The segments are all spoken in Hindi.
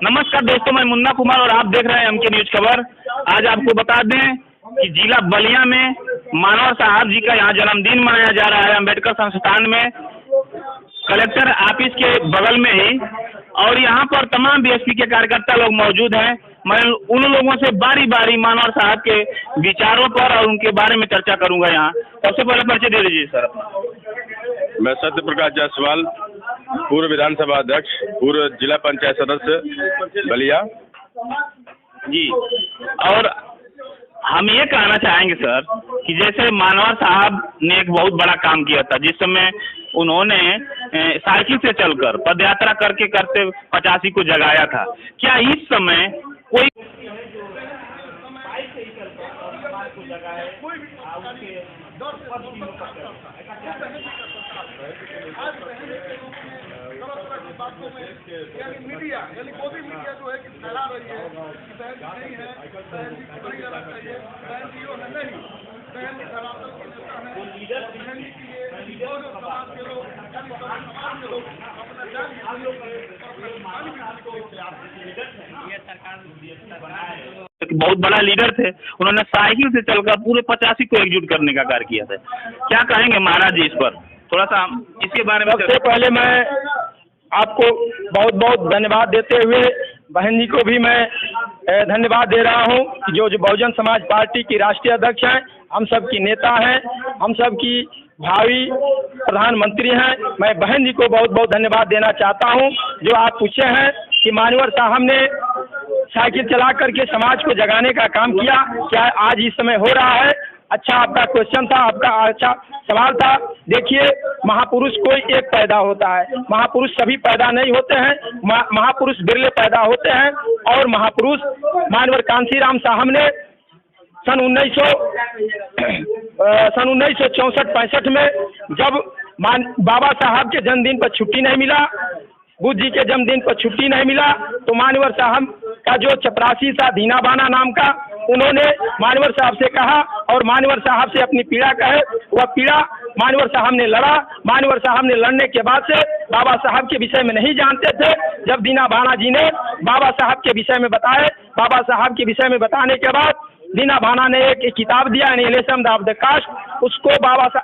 नमस्कार दोस्तों, मैं मुन्ना कुमार और आप देख रहे हैं एमके न्यूज खबर। आज आपको बता दें कि जिला बलिया में मानवर साहब जी का यहाँ जन्मदिन मनाया जा रहा है अम्बेडकर संस्थान में, कलेक्टर ऑफिस के बगल में ही। और यहाँ पर तमाम बीएसपी के कार्यकर्ता लोग मौजूद हैं। मैं उन लोगों से बारी बारी मानवर साहब के विचारों पर और उनके बारे में चर्चा करूँगा। यहाँ सबसे पहले परिचय दे दीजिए सर। मैं सत्य प्रकाश जायसवाल, पूर्व विधानसभा अध्यक्ष, पूर्व जिला पंचायत सदस्य बलिया जी। और हम ये कहना चाहेंगे सर कि जैसे मानवर साहब ने एक बहुत बड़ा काम किया था, जिस समय उन्होंने साइकिल से चलकर पदयात्रा करके करते 85 को जगाया था। क्या इस समय कोई मीडिया यानी कोई भी मीडिया जो है कि फैला रही है कि बहन नहीं है, बहन जी बड़ी रहना चाहिए, बहन जी है नहीं, बहन धरातल के नेता है, बहन जी के लिए और समाज के लोग समाज के लोग अपना जान बहुत बड़ा लीडर थे। उन्होंने साइकिल से चलकर पूरे 85 को एकजुट करने का कार्य किया था। क्या कहेंगे महाराज जी इस पर? थोड़ा सा इसके बारे में। सबसे पहले मैं आपको बहुत बहुत धन्यवाद देते हुए बहन जी को भी मैं धन्यवाद दे रहा हूं कि जो बहुजन समाज पार्टी की राष्ट्रीय अध्यक्ष हैं, हम सब की नेता हैं, हम सब की भावी प्रधानमंत्री हैं। मैं बहन जी को बहुत बहुत धन्यवाद देना चाहता हूं। जो आप पूछे हैं कि मानवर साहब ने साइकिल चला करके समाज को जगाने का काम किया, क्या आज इस समय हो रहा है? अच्छा आपका क्वेश्चन था, आपका अच्छा सवाल था। देखिए, महापुरुष कोई एक पैदा होता है, महापुरुष सभी पैदा नहीं होते हैं, महापुरुष बिरले पैदा होते हैं। और महापुरुष मानवर कांशीराम साहब ने सन 1964-65 में जब बाबा साहब के जन्मदिन पर छुट्टी नहीं मिला, बुद्ध जी के जन्मदिन पर छुट्टी नहीं मिला, तो मानवर साहब का जो चपरासी था दीना बाना नाम का, उन्होंने मानवर साहब से कहा और मानवर साहब से अपनी पीड़ा कहे। वह पीड़ा मानवर साहब ने लड़ा। मानवर साहब ने लड़ने के बाद से बाबा साहब के विषय में नहीं जानते थे। जब दीना बाना जी ने बाबा साहब के विषय में बताए, बाबा साहब के विषय में बताने के बाद दीना बाना ने एक किताब दिया, एनिहिलेशन ऑफ द कास्ट। उसको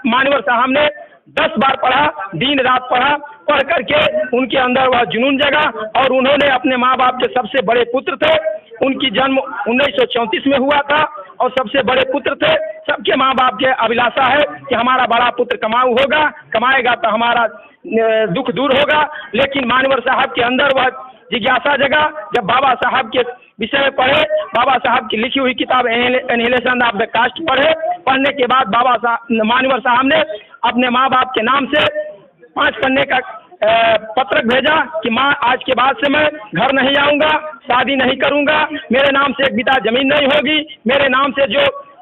मानवर साहब ने 10 बार पढ़ा, दिन रात पढ़ा। पढ़ करके उनके अंदर वह जुनून जगा और उन्होंने अपने माँ बाप के सबसे बड़े पुत्र थे। उनकी जन्म 1934 में हुआ था और सबसे बड़े पुत्र थे। सबके माँ बाप के अभिलाषा है कि हमारा बड़ा पुत्र कमाऊ होगा, कमाएगा तो हमारा दुख दूर होगा। लेकिन मानवर साहब के अंदर वह जिज्ञासा जगा। जब बाबा साहब के विषय में पढ़े, बाबा साहब की लिखी हुई किताब एनिहिलेशन ऑफ द कास्ट पढ़े। पढ़ने के बाद मानवर साहब ने अपने माँ बाप के नाम से 5 पन्ने का पत्रक भेजा कि माँ, आज के बाद से मैं घर नहीं आऊँगा, शादी नहीं करूँगा, मेरे नाम से एक बिता जमीन नहीं होगी, मेरे नाम से जो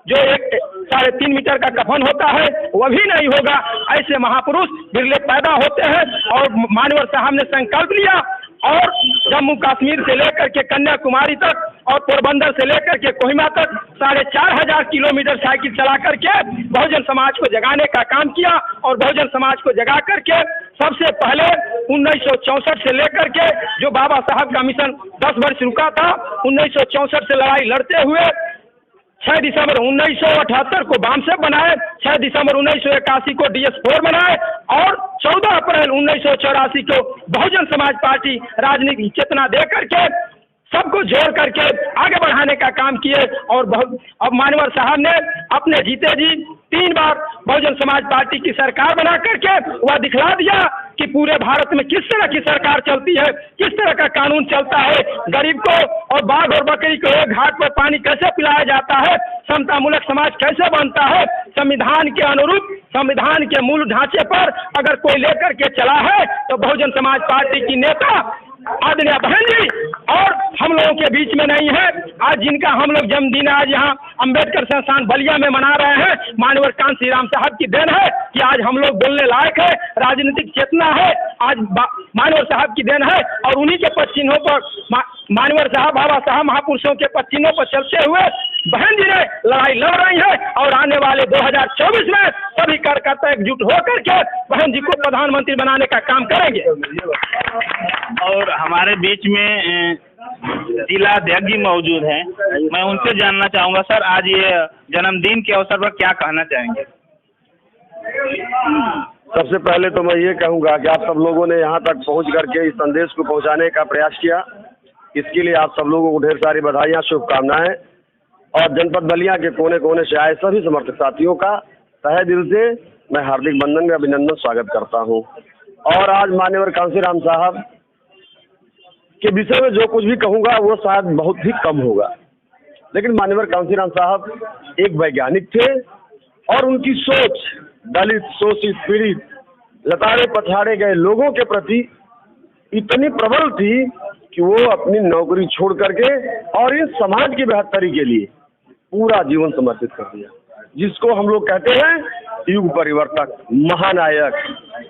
एक 3.5 मीटर का कफन होता है वह भी नहीं होगा। ऐसे महापुरुष बिरले पैदा होते हैं। और मानवर साहब ने संकल्प लिया और जम्मू कश्मीर से लेकर के कन्याकुमारी तक और पोरबंदर से लेकर के कोहिमा तक 4,500 किलोमीटर साइकिल चला करके बहुजन समाज को जगाने का काम किया। और बहुजन समाज को जगा करके सबसे पहले 1964 से लेकर के जो बाबा साहब का मिशन 10 वर्ष रुका था, 1964 से लड़ाई लड़ते हुए 6 दिसंबर 1978 को बामसेफ बनाए, 6 दिसंबर 1981 को DS4 बनाए और 14 अप्रैल 1984 को बहुजन समाज पार्टी राजनीतिक चेतना दे करके सबको जोड़ करके आगे बढ़ाने का काम किए। और अब मानवर साहब ने अपने जीते जी 3 बार बहुजन समाज पार्टी की सरकार बना करके वह दिखला दिया कि पूरे भारत में किस तरह की सरकार चलती है, किस तरह का कानून चलता है, गरीब को और बाघ और बकरी को एक घाट पर पानी कैसे पिलाया जाता है, समतामूलक समाज कैसे बनता है, संविधान के अनुरूप संविधान के मूल ढांचे पर अगर कोई लेकर के चला है तो बहुजन समाज पार्टी की नेता आदरणीय बहन जी और हम लोगों के बीच में नहीं है। आज जिनका हम लोग जन्मदिन आज यहाँ अम्बेडकर संस्थान बलिया में मना रहे हैं, मानवर कांशीराम साहब की देन है कि आज हम लोग बोलने लायक है, राजनीतिक चेतना है, आज मानवर साहब की देन है। और उन्हीं के पद चिन्हों पर मानवर साहब, बाबा साहब महापुरुषों के पद चिन्हों पर चलते हुए बहन जी ने लड़ाई लड़ रही है। और आने वाले 2024 में सभी कार्यकर्ता एकजुट होकर के बहन जी को प्रधानमंत्री बनाने का काम करेंगे। और हमारे बीच में जिला अध्यक्ष जी मौजूद हैं। मैं उनसे जानना चाहूँगा, सर आज ये जन्मदिन के अवसर पर क्या कहना चाहेंगे? सबसे पहले तो मैं ये कहूँगा कि आप सब लोगों ने यहाँ तक पहुँच करके इस संदेश को पहुँचाने का प्रयास किया, इसके लिए आप सब लोगों को ढेर सारी बधाइयाँ, शुभकामनाएं। और जनपद बलिया के कोने कोने से आए सभी समर्थक साथियों का तहे दिल से मैं हार्दिक बंधन अभिनंदन स्वागत करता हूँ। और आज मान्यवर कांसीराम साहब के विषय में जो कुछ भी कहूँगा वो शायद बहुत ही कम होगा, लेकिन मान्यवर कांसीराम साहब एक वैज्ञानिक थे और उनकी सोच दलित, शोषित, पीड़ित, लताड़े पछाड़े गए लोगों के प्रति इतनी प्रबल थी कि वो अपनी नौकरी छोड़ करके और इस समाज की बेहतरी के लिए पूरा जीवन समर्पित कर दिया, जिसको हम लोग कहते हैं युग परिवर्तक, महानायक।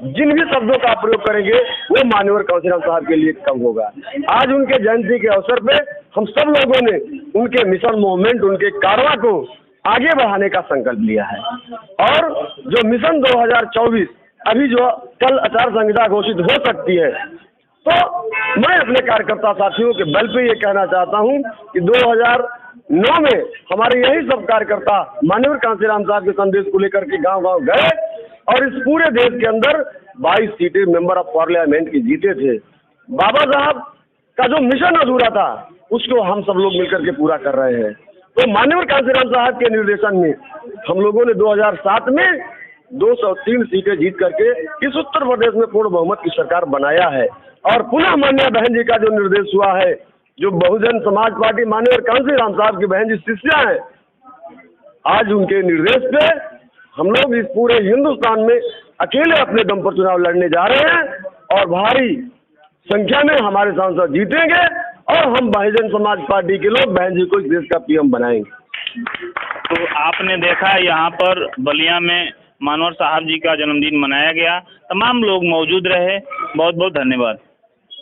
जिन भी शब्दों का प्रयोग करेंगे वो मान्यवर कांसीराम साहब के लिए कम होगा। आज उनके जयंती के अवसर पे हम सब लोगों ने उनके मिशन मूवमेंट, उनके कारवां को आगे बढ़ाने का संकल्प लिया है। और जो मिशन 2024 अभी जो कल आचार संहिता घोषित हो सकती है, तो मैं अपने कार्यकर्ता साथियों के बल पे ये कहना चाहता हूँ कि 2009 में हमारे यही सब कार्यकर्ता मान्यवर कांसीराम साहब के संदेश को लेकर के गांव-गांव गए और इस पूरे देश के अंदर 22 सीटें मेंबर ऑफ पार्लियामेंट की जीते थे। बाबा साहब का जो मिशन अधूरा था उसको हम सब लोग मिलकर के पूरा कर रहे हैं। तो मान्यवर कांसीराम साहब के निर्देशन में हम लोगों ने 2007 में 203 सीटें जीत करके इस उत्तर प्रदेश में पूर्ण बहुमत की सरकार बनाया है। और पुनः माननीय बहन जी का जो निर्देश हुआ है, जो बहुजन समाज पार्टी मान्यवर कांसीराम साहब की बहन जी शिष्या है, आज उनके निर्देश पे हम लोग इस पूरे हिंदुस्तान में अकेले अपने दम पर चुनाव लड़ने जा रहे हैं और भारी संख्या में हमारे सांसद जीतेंगे और हम बहुजन समाज पार्टी के लोग बहन जी को इस देश का पीएम बनाएंगे। तो आपने देखा यहाँ पर बलिया में मानवर साहब जी का जन्मदिन मनाया गया, तमाम लोग मौजूद रहे। बहुत बहुत धन्यवाद।